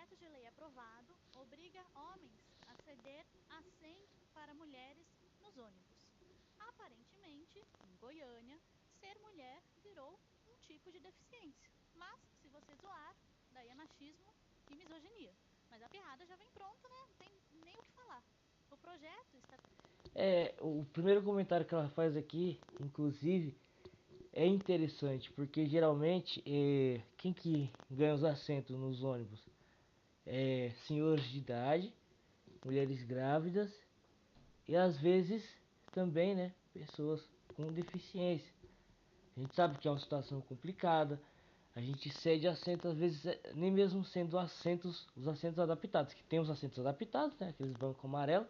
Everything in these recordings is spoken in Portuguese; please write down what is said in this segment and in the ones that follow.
projeto de lei aprovado obriga homens a ceder assento para mulheres nos ônibus. Aparentemente, em Goiânia, ser mulher virou um tipo de deficiência. Mas, se você zoar, daí é machismo e misoginia. Mas a piada já vem pronta, né? Não tem nem o que falar. O projeto está. O primeiro comentário que ela faz aqui, inclusive, é interessante, porque geralmente quem que ganha os assentos nos ônibus? Senhores de idade, mulheres grávidas e às vezes também, né, pessoas com deficiência. A gente sabe que é uma situação complicada. A gente cede assentos, às vezes, nem mesmo sendo assentos, os assentos adaptados, que tem os assentos adaptados, né, aqueles bancos amarelos.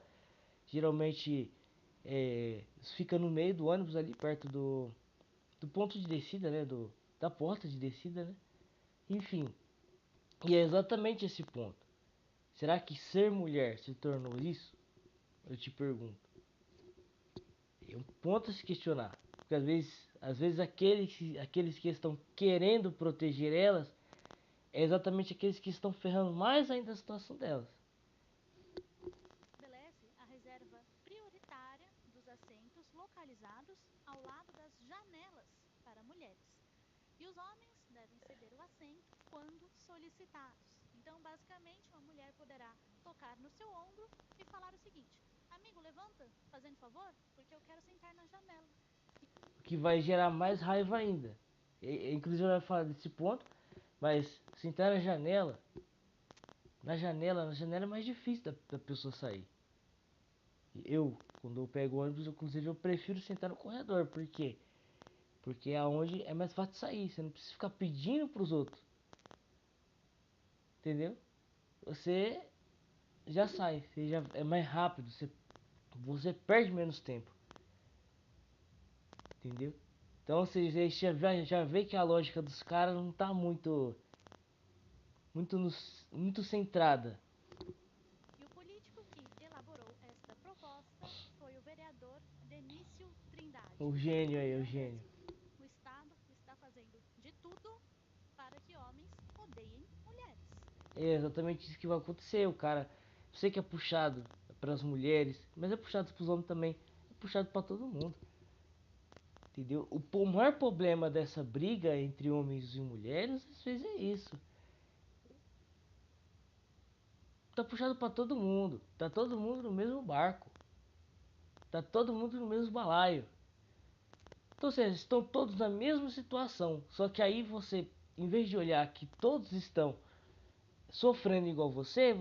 Geralmente fica no meio do ônibus ali, perto do ponto de descida, né, da porta de descida, né. Enfim, e é exatamente esse ponto. Será que ser mulher se tornou isso? Eu te pergunto. É um ponto a se questionar. Porque às vezes aqueles que estão querendo proteger elas é exatamente aqueles que estão ferrando mais ainda a situação delas. Estabelece a reserva prioritária dos assentos localizados ao lado das janelas para mulheres. E os homens devem ceder o assento quando solicitados. Então, basicamente, uma mulher poderá tocar no seu ombro e falar o seguinte: amigo, levanta, fazendo favor, porque eu quero sentar na janela. Que vai gerar mais raiva ainda. Inclusive vai falar desse ponto, mas sentar na janela é mais difícil da pessoa sair. Quando eu pego o ônibus, inclusive eu prefiro sentar no corredor, por quê? Porque é onde é mais fácil de sair, você não precisa ficar pedindo pros outros, entendeu? Você já sai, você já é mais rápido, você perde menos tempo, entendeu? Então você já vê que a lógica dos caras não tá muito centrada. E o político que elaborou esta proposta foi o vereador Denício Trindade. O gênio aí, o Então, gênio. Brasil, o Estado está fazendo de tudo para que homens odeiem mulheres. É exatamente isso que vai acontecer. O cara, sei que é puxado para as mulheres, mas é puxado para os homens também, é puxado para todo mundo. Entendeu? O maior problema dessa briga entre homens e mulheres, às vezes é isso. Tá puxado para todo mundo. Tá todo mundo no mesmo barco. Tá todo mundo no mesmo balaio. Então, vocês estão todos na mesma situação. Só que aí você, em vez de olhar que todos estão sofrendo igual você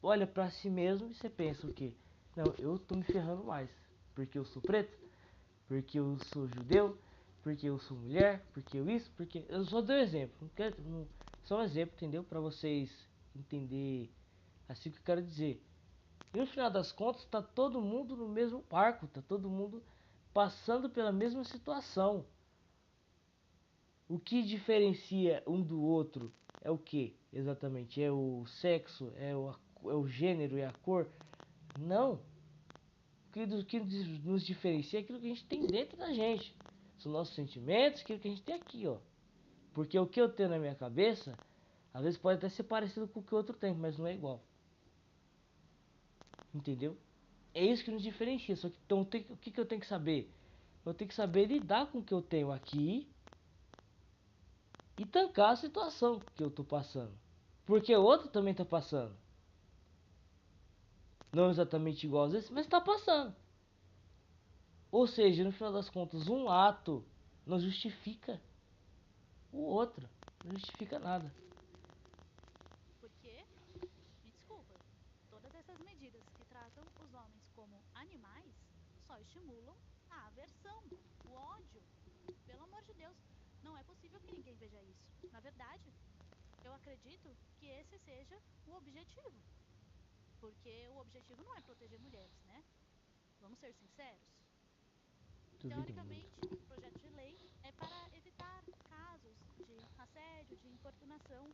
olha para si mesmo e você pensa o quê? Não, eu tô me ferrando mais. Porque eu sou preto, porque eu sou judeu, porque eu sou mulher, porque eu isso, porque. Eu só dei um exemplo. Só um exemplo, entendeu? Para vocês entender assim o que eu quero dizer. E no final das contas, tá todo mundo no mesmo barco, tá todo mundo passando pela mesma situação. O que diferencia um do outro é o que exatamente? É o sexo? É o gênero? É a cor? Não. O que nos diferencia é aquilo que a gente tem dentro da gente. São nossos sentimentos, aquilo que a gente tem aqui, ó. Porque o que eu tenho na minha cabeça, às vezes pode até ser parecido com o que o outro tem, mas não é igual. Entendeu? É isso que nos diferencia. Só que então, o que eu tenho que saber? Eu tenho que saber lidar com o que eu tenho aqui e tancar a situação que eu tô passando. Porque o outro também tá passando. Não exatamente igual às vezes, mas tá passando. Ou seja, no final das contas, um ato não justifica o outro. Não justifica nada. Porque, me desculpa, todas essas medidas que tratam os homens como animais só estimulam a aversão, o ódio. Pelo amor de Deus, não é possível que ninguém veja isso. Na verdade, eu acredito que esse seja o objetivo. Porque o objetivo não é proteger mulheres, né? Vamos ser sinceros. Duvido muito. Teoricamente, o projeto de lei é para evitar casos de assédio, de importunação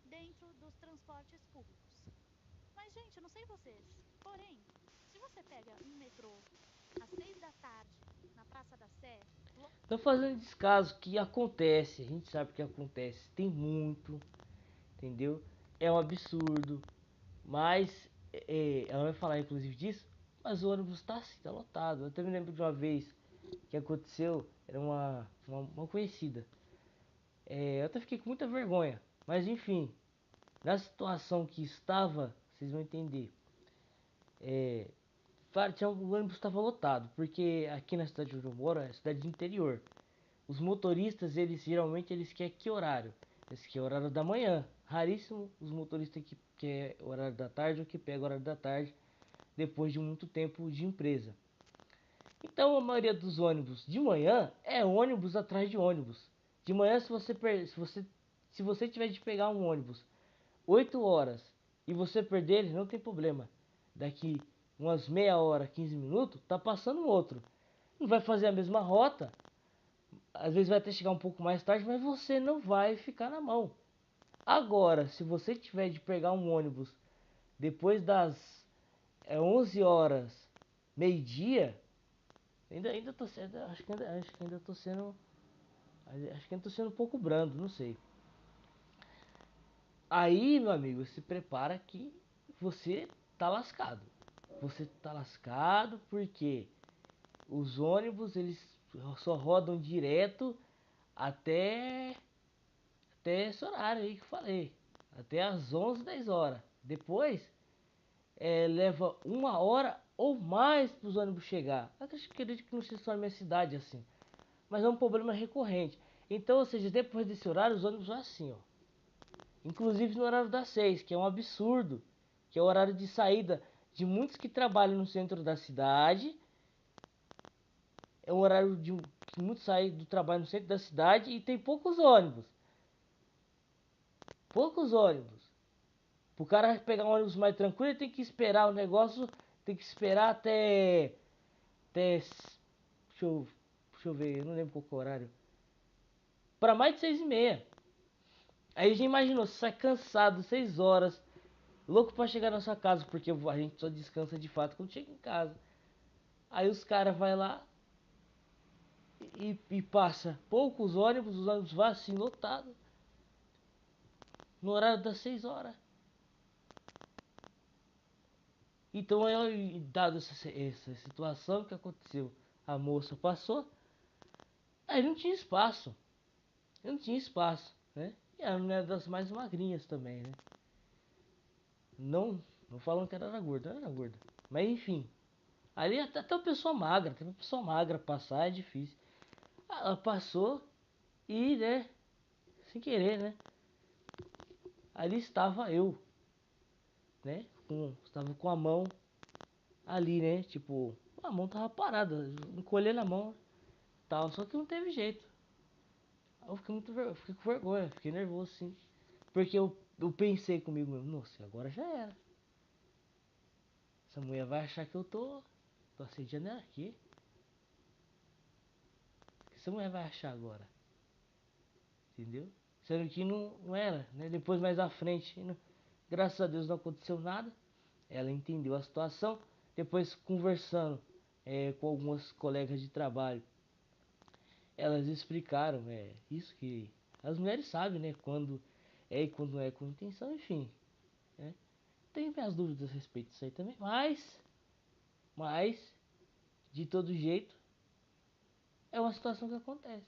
dentro dos transportes públicos. Mas, gente, eu não sei vocês, porém, se você pega um metrô às 6 da tarde na Praça da Sé, Estão fazendo descaso que acontece. A gente sabe que acontece. Tem muito. Entendeu? é um absurdo, mas ela vai falar inclusive disso, mas o ônibus tá assim, tá lotado. Eu até me lembro de uma vez que aconteceu, era uma conhecida. Eu até fiquei com muita vergonha, mas enfim, na situação que estava, vocês vão entender. O ônibus estava lotado, porque aqui na cidade onde eu moro é cidade de interior. Os motoristas, eles geralmente eles querem que horário? Eles querem horário da manhã. Raríssimo os motoristas que quer horário da tarde ou que pega horário da tarde depois de muito tempo de empresa. Então a maioria dos ônibus de manhã é ônibus atrás de ônibus. De manhã se você tiver de pegar um ônibus 8 horas e você perder ele, não tem problema. Daqui umas meia hora, 15 minutos, tá passando outro. Não vai fazer a mesma rota, às vezes vai até chegar um pouco mais tarde, mas você não vai ficar na mão. Agora, se você tiver de pegar um ônibus depois das 11 horas, meio-dia, ainda tô sendo, acho que ainda tô sendo, acho que ainda tô sendo um pouco brando, não sei. Aí, meu amigo, se prepara que você tá lascado. Você tá lascado porque os ônibus eles só rodam direto até até esse horário aí que eu falei, até as 11, 10 horas. Depois leva uma hora ou mais para os ônibus chegar. Eu acredito que não seja só na minha cidade assim, mas é um problema recorrente. Então, ou seja, depois desse horário os ônibus vão assim, ó. Inclusive no horário das 6, que é um absurdo, que é o horário de saída de muitos que trabalham no centro da cidade. É um horário que muitos saem do trabalho no centro da cidade e tem poucos ônibus. Poucos ônibus. Pro cara pegar um ônibus mais tranquilo, ele tem que esperar o negócio, tem que esperar até deixa eu ver, eu não lembro qual que é o horário. Para mais de 6h30. Aí já imaginou, você sai cansado, 6 horas, louco para chegar na sua casa, porque a gente só descansa de fato quando chega em casa. Aí os caras vai lá e passa poucos ônibus, os ônibus vão assim lotados, no horário das 6 horas. Então, dado essa situação que aconteceu, a moça passou, aí não tinha espaço. Não tinha espaço, né? E ela não era das mais magrinhas também, né? Não, não falam que ela era gorda, ela era gorda. Mas enfim, ali até uma pessoa magra, até uma pessoa magra passar é difícil. Ela passou e, né, sem querer, né? Ali estava eu, né? Estava com a mão ali, né? Tipo, a mão tava parada, encolhendo a mão, tal. Só que não teve jeito. Eu fiquei com vergonha, fiquei nervoso sim. Porque eu pensei comigo mesmo, nossa, agora já era. Essa mulher vai achar que eu tô assediando ela aqui. O que essa mulher vai achar agora? Entendeu? Sendo que não era, né? Depois mais à frente, graças a Deus não aconteceu nada. Ela entendeu a situação. Depois conversando com algumas colegas de trabalho, elas explicaram isso que as mulheres sabem, né? Quando é e quando não é com intenção, enfim. Né? Tenho minhas dúvidas a respeito disso aí também, mas de todo jeito é uma situação que acontece.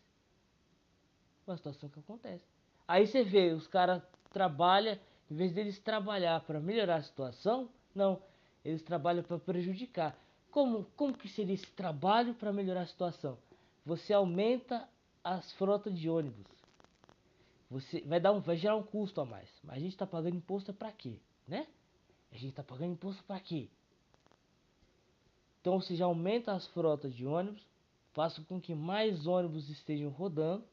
Uma situação que acontece. Aí você vê, os caras trabalham, em vez deles trabalhar para melhorar a situação, não, eles trabalham para prejudicar. Como que seria esse trabalho para melhorar a situação? Você aumenta as frotas de ônibus. Você vai gerar um custo a mais. Mas a gente está pagando imposto para quê? Né? A gente está pagando imposto para quê? Então você já aumenta as frotas de ônibus, faça com que mais ônibus estejam rodando.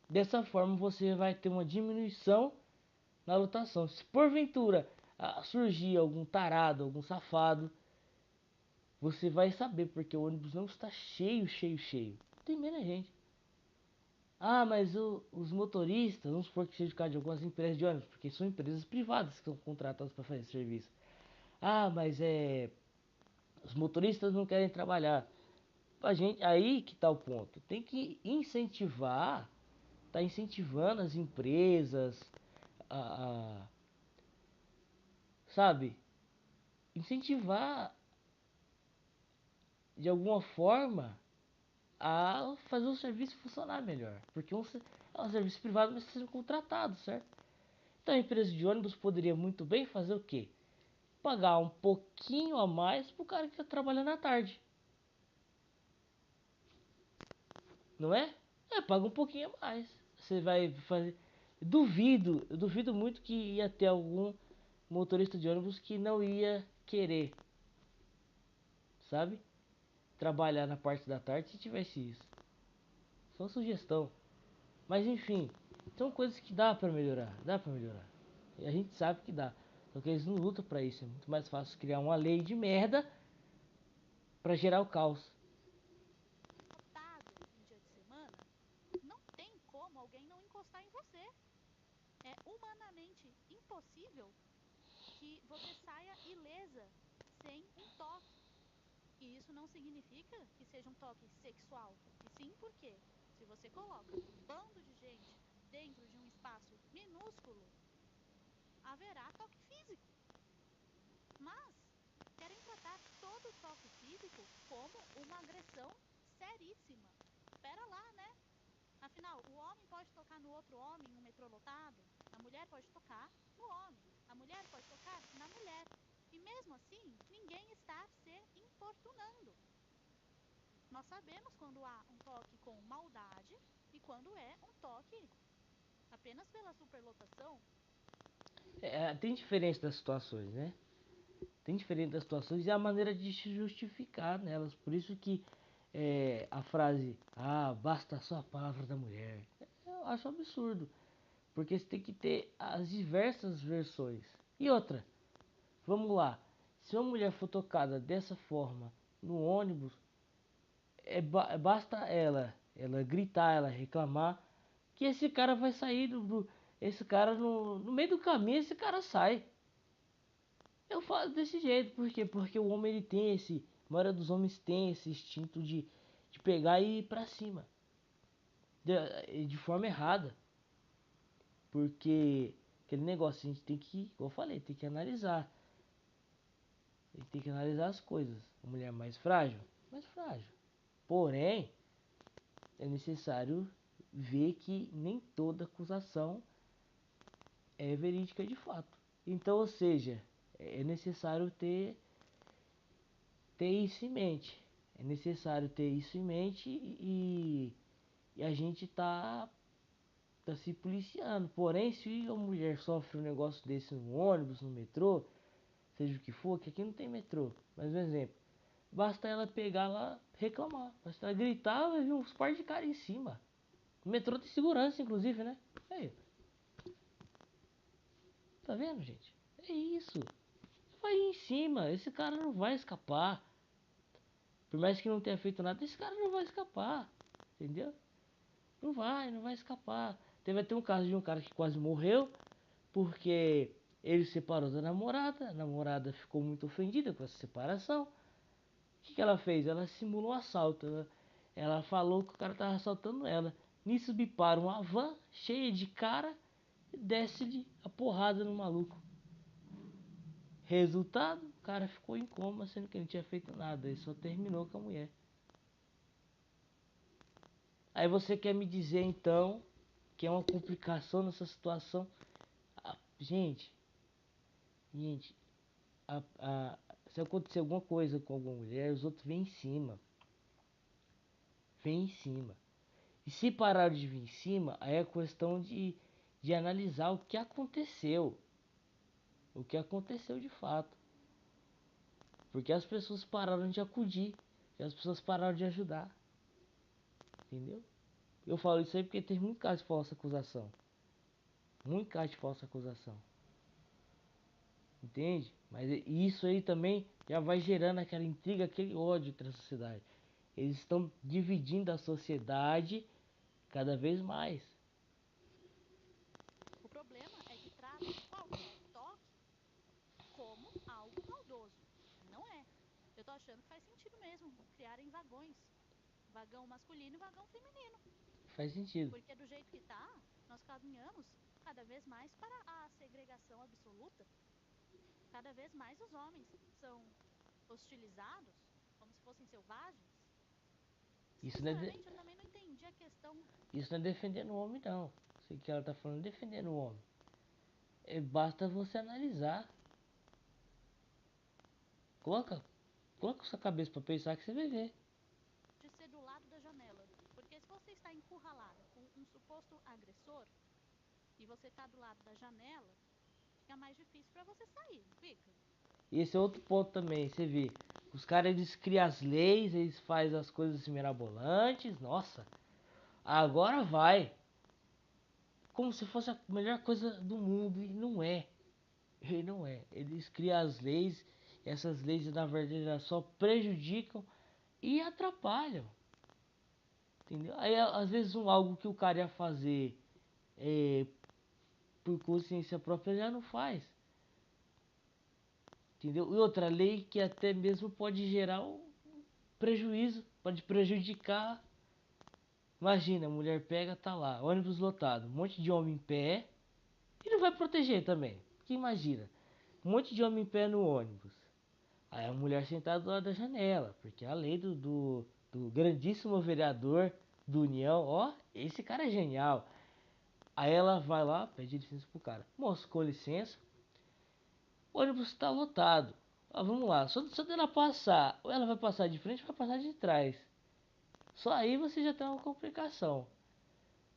Dessa forma você vai ter uma diminuição na lotação. Se porventura surgir algum tarado, algum safado, você vai saber porque o ônibus não está cheio, cheio, cheio. Tem menos gente. Ah, mas os motoristas, vamos supor que seja o caso de algumas empresas de ônibus, porque são empresas privadas que são contratadas para fazer esse serviço. Ah, mas os motoristas não querem trabalhar. A gente, aí que tá o ponto. Tem que incentivar, tá incentivando as empresas, sabe, incentivar de alguma forma a fazer o serviço funcionar melhor. Porque é um serviço privado, mas está sendo contratado, certo? Então a empresa de ônibus poderia muito bem fazer o quê? Pagar um pouquinho a mais pro cara que está trabalhando à tarde. Não é? Paga um pouquinho a mais. Você vai fazer. Eu duvido muito que ia ter algum motorista de ônibus que não ia querer, sabe? Trabalhar na parte da tarde se tivesse isso. Só sugestão. Mas enfim, são coisas que dá pra melhorar. E a gente sabe que dá. Só que eles não lutam pra isso. É muito mais fácil criar uma lei de merda pra gerar o caos. Lotado em dia de semana, não tem como alguém não encostar em você. É humanamente impossível que você saia ilesa sem um toque. E isso não significa que seja um toque sexual. E sim porque, se você coloca um bando de gente dentro de um espaço minúsculo, haverá toque físico. Mas querem tratar todo toque físico como uma agressão seríssima. Pera lá, né? Afinal, o homem pode tocar no outro homem em um metrô lotado, a mulher pode tocar no homem, a mulher pode tocar na mulher. E mesmo assim, ninguém está se importunando. Nós sabemos quando há um toque com maldade e quando é um toque apenas pela superlotação. Tem diferença das situações, né? Tem diferença das situações e a maneira de se justificar nelas. Por isso que a frase, basta só a palavra da mulher, eu acho absurdo. Porque você tem que ter as diversas versões. E outra, vamos lá. Se uma mulher for tocada dessa forma no ônibus, basta ela gritar, ela reclamar, que esse cara vai sair esse cara no meio do caminho, esse cara sai. Eu falo desse jeito, por quê? Porque o homem ele tem a maioria dos homens tem esse instinto de pegar e ir pra cima. De forma errada. Porque aquele negócio a gente tem que, como eu falei, tem que analisar. A gente tem que analisar as coisas. A mulher mais frágil? Mais frágil. Porém, é necessário ver que nem toda acusação é verídica de fato. Então, ou seja, é necessário ter isso em mente. É necessário ter isso em mente e a gente tá se policiando. Porém, se a mulher sofre um negócio desse no ônibus, no metrô, seja o que for, que aqui não tem metrô, mas um exemplo, basta ela pegar lá, reclamar, basta ela gritar, vai vir uns par de cara em cima. O metrô tem segurança, inclusive, né? Aí, tá vendo, gente? É isso. Vai em cima, esse cara não vai escapar. Por mais que não tenha feito nada, esse cara não vai escapar. Entendeu? Não vai escapar. Teve até um caso de um cara que quase morreu porque ele se separou da namorada. A namorada ficou muito ofendida com essa separação. O que ela fez? Ela simulou um assalto. Ela falou que o cara tava assaltando ela. Nisso bipara uma van cheia de cara e desce-lhe a porrada no maluco. Resultado, o cara ficou em coma, sendo que ele não tinha feito nada. Ele só terminou com a mulher. Aí você quer me dizer então que é uma complicação nessa situação? Gente, gente, se acontecer alguma coisa com alguma mulher, os outros vêm em cima. Vêm em cima. E se parar de vir em cima, aí é questão de analisar o que aconteceu. O que aconteceu de fato. Porque as pessoas pararam de acudir. E as pessoas pararam de ajudar. Entendeu? Eu falo isso aí porque tem muito caso de falsa acusação. Muito caso de falsa acusação. Entende? Mas isso aí também já vai gerando aquela intriga, aquele ódio entre a sociedade. Eles estão dividindo a sociedade cada vez mais. O problema é que tratam qualquer toque como algo maldoso. Não é. Eu tô achando que faz sentido mesmo criarem vagões. Vagão masculino e vagão feminino. Faz sentido. Porque do jeito que tá, nós caminhamos cada vez mais para a segregação absoluta. Cada vez mais os homens são hostilizados, como se fossem selvagens. Isso não é, Sinceramente, eu também não entendi a questão. isso não é defendendo o homem, não. Isso que ela tá falando é defendendo o homem. Basta você analisar. Coloca, coloca sua cabeça para pensar que você vai ver. De ser do lado da janela. Porque se você está encurralada com um suposto agressor e você está do lado da janela, fica mais difícil para você sair, não fica? E esse é outro ponto também, você vê. Os caras eles criam as leis, eles fazem as coisas mirabolantes, nossa. Agora vai. Como se fosse a melhor coisa do mundo e não é. E não é. Eles criam as leis, essas leis na verdade só prejudicam e atrapalham. Entendeu? Aí às vezes algo que o cara ia fazer é, por consciência própria já não faz. Entendeu? E outra lei que até mesmo pode gerar um prejuízo, pode prejudicar. Imagina, a mulher pega, tá lá, ônibus lotado, um monte de homem em pé e não vai proteger também. Porque imagina, um monte de homem em pé no ônibus. Aí a mulher sentada do lado da janela, porque a lei do grandíssimo vereador do União, ó, esse cara é genial. Aí ela vai lá, pede licença pro cara. Moço, com licença, o ônibus está lotado. Ah, vamos lá, só dela passar, ou ela vai passar de frente ou vai passar de trás. Só aí você já tem uma complicação.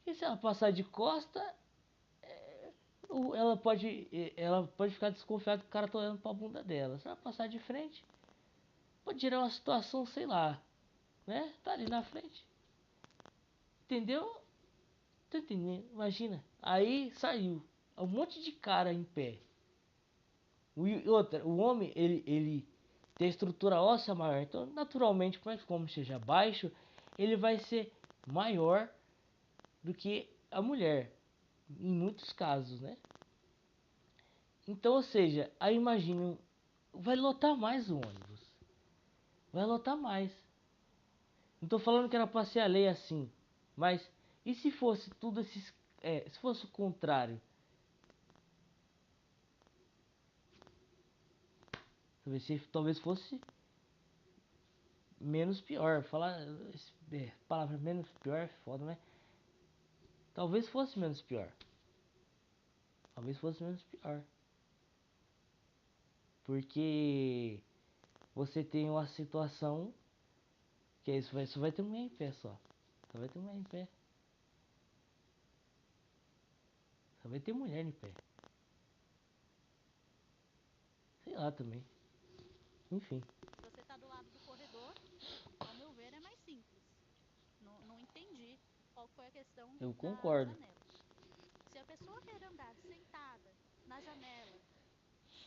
E se ela passar de costa, ela pode ficar desconfiada que o cara tá olhando pra bunda dela. Se ela passar de frente, pode gerar uma situação, sei lá, né? Tá ali na frente. Entendeu? Tá entendendo? Imagina. Aí saiu. Um monte de cara em pé. O homem, ele tem a estrutura óssea maior. Então, naturalmente, como é que o homem seja baixo, ele vai ser maior do que a mulher. Em muitos casos, né? Então, ou seja, aí imagina, vai lotar mais o ônibus. Vai lotar mais. Não tô falando que era pra ser a lei assim. Mas e se fosse tudo esses. Se fosse o contrário? Talvez fosse menos pior. Falar. Palavra menos pior é foda, né? Talvez fosse menos pior. Talvez fosse menos pior. Porque você tem uma situação que é isso, só vai ter mulher em pé só. Só vai ter mulher em pé. Só vai ter mulher em pé. Sei lá também. Enfim, Se você está do lado do corredor, ao meu ver, é mais simples. Não, não entendi qual foi a questão eu da concordo. janela. Se a pessoa quer andar sentada na janela,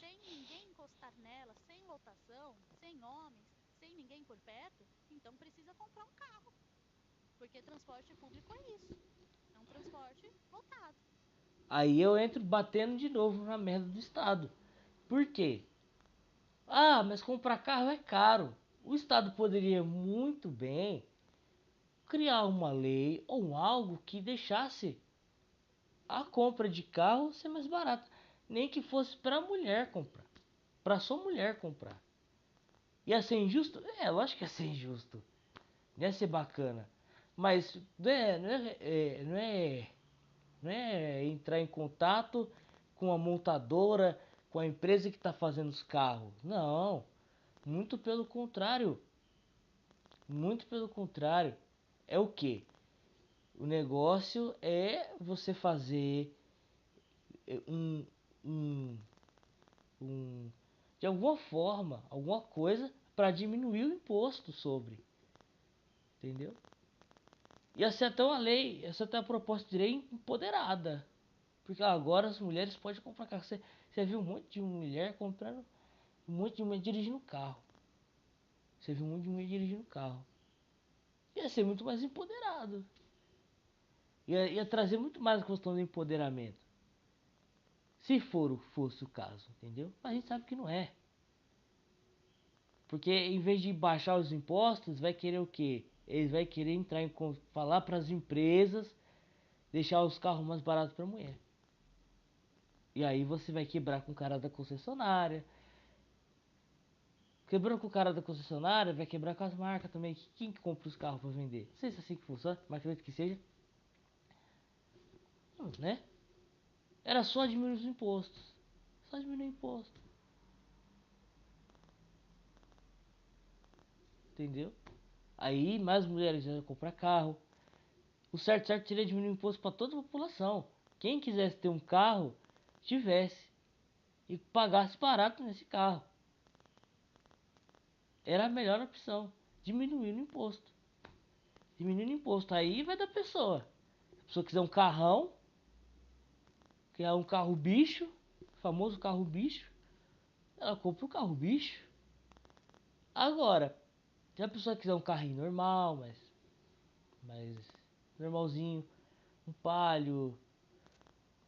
sem ninguém encostar nela, sem lotação, sem homens, sem ninguém por perto, então precisa comprar um carro. Porque transporte público é isso. É um transporte lotado. Aí eu entro batendo de novo na merda do Estado. Por quê? Ah, mas comprar carro é caro. O Estado poderia muito bem criar uma lei ou algo que deixasse a compra de carro ser mais barata. Nem que fosse para a mulher comprar. Para sua mulher comprar. Ia ser injusto? Lógico que ia ser injusto. Não ia ser bacana. Mas não é entrar em contato com a montadora, com a empresa que está fazendo os carros. Não. Muito pelo contrário. Muito pelo contrário. É o que? O negócio é você fazer um, um, um de alguma forma, alguma coisa para diminuir o imposto sobre, entendeu? E essa é até uma lei, essa é até a proposta de lei empoderada, porque agora as mulheres podem comprar carro. Você viu um monte de mulher comprando, um monte de mulher dirigindo carro. Você viu um monte de mulher dirigindo carro. Ia ser muito mais empoderado. Ia trazer muito mais a questão do empoderamento. Se fosse o caso, entendeu? Mas a gente sabe que não é. Porque em vez de baixar os impostos, vai querer o quê? Eles vai querer entrar em falar para as empresas deixar os carros mais baratos para a mulher. E aí você vai quebrar com o cara da concessionária. Quebrou com o cara da concessionária, vai quebrar com as marcas também. Quem que compra os carros para vender? Não sei se é assim que funciona, mas acredito que seja. Né? Era só diminuir os impostos. Só diminuir o imposto. Entendeu? Aí mais mulheres iam comprar carro. O certo seria diminuir o imposto para toda a população. Quem quisesse ter um carro, tivesse. E pagasse barato nesse carro. Era a melhor opção. Diminuir o imposto. Diminuindo o imposto. Aí vai da pessoa. Se a pessoa quiser um carrão, que é um carro bicho, famoso carro bicho, ela compra o carro bicho. Agora, se a pessoa quiser um carrinho normal, mas normalzinho, um Palio,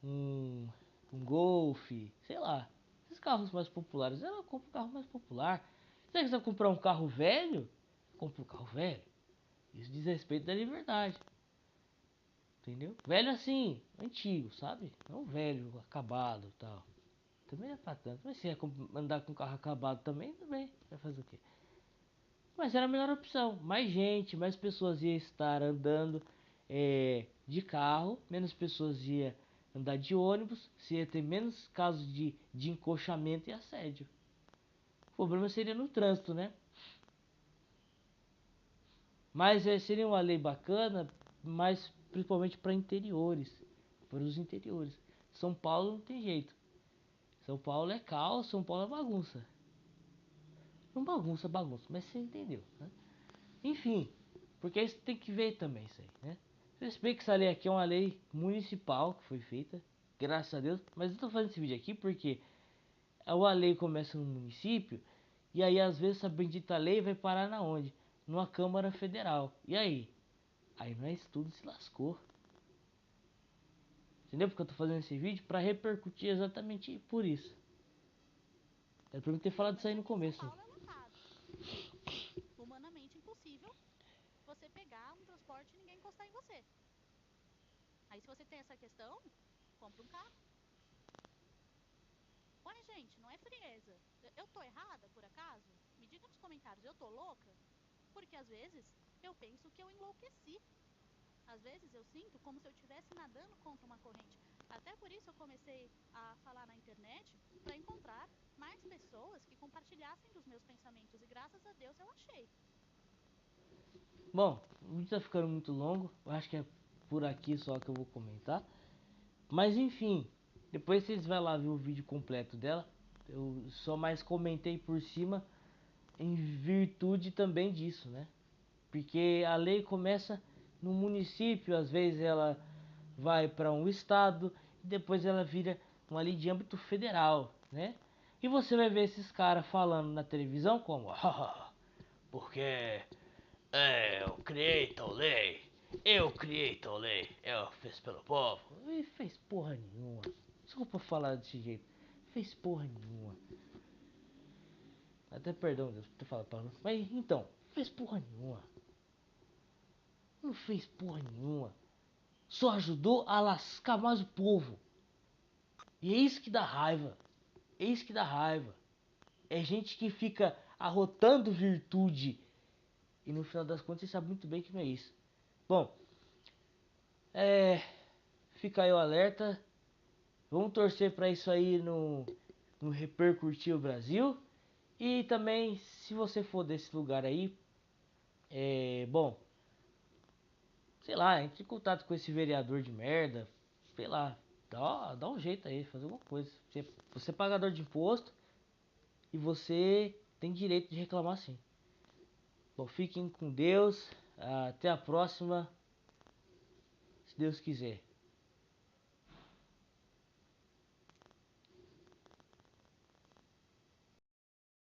um, um Golf, sei lá, esses carros mais populares, ela compra um carro mais popular. Se ela quiser comprar um carro velho, compra um carro velho. Isso diz respeito da liberdade. Entendeu? Velho assim, antigo, sabe? Não velho, acabado e tal. Também é pra tanto. Mas se é andar com carro acabado também vai fazer o quê? Mas era a melhor opção. Mais gente, mais pessoas iam estar andando de carro, menos pessoas iam andar de ônibus, se ia ter menos casos de encoxamento e assédio. O problema seria no trânsito, né? Mas seria uma lei bacana, mas principalmente para interiores, para os interiores. São Paulo não tem jeito. São Paulo é caos, São Paulo é bagunça. Não bagunça, bagunça, mas você entendeu, né? Enfim, porque isso tem que ver também isso aí, né? Vocês bem que essa lei aqui é uma lei municipal que foi feita, graças a Deus, mas eu tô fazendo esse vídeo aqui porque a lei começa no município e aí às vezes essa bendita lei vai parar na onde? Numa Câmara Federal. E aí? Aí nós tudo se lascou. Entendeu? Porque eu tô fazendo esse vídeo pra repercutir exatamente por isso. É pra mim ter falado isso aí no começo. São Paulo é lotado. Humanamente impossível você pegar um transporte e ninguém encostar em você. Aí se você tem essa questão, compra um carro. Ué, gente, não é frieza. Eu tô errada, por acaso? Me diga nos comentários, eu tô louca? Porque às vezes eu penso que eu enlouqueci. Às vezes eu sinto como se eu estivesse nadando contra uma corrente. Até por isso eu comecei a falar na internet para encontrar mais pessoas que compartilhassem dos meus pensamentos. E graças a Deus eu achei. Bom, o vídeo tá ficando muito longo. Eu acho que é por aqui só que eu vou comentar. Mas enfim, depois vocês vão lá ver o vídeo completo dela. Eu só mais comentei por cima em virtude também disso, né? Porque a lei começa no município, às vezes ela vai para um estado e depois ela vira uma lei de âmbito federal, né? E você vai ver esses caras falando na televisão como, porque eu criei tal lei, eu fiz pelo povo. E fez porra nenhuma. Desculpa falar desse jeito. Fez porra nenhuma. Até perdão, Deus, por ter falado palavra. Mas então, fez porra nenhuma. Não fez porra nenhuma. Só ajudou a lascar mais o povo. E é isso que dá raiva. É isso que dá raiva. É gente que fica arrotando virtude. E no final das contas você sabe muito bem que não é isso. Bom, fica aí o alerta. Vamos torcer para isso aí no repercutir o Brasil. E também, se você for desse lugar aí, bom, sei lá, entre em contato com esse vereador de merda, sei lá, dá um jeito aí, fazer alguma coisa. Você é pagador de imposto e você tem direito de reclamar sim. Bom, fiquem com Deus, até a próxima, se Deus quiser.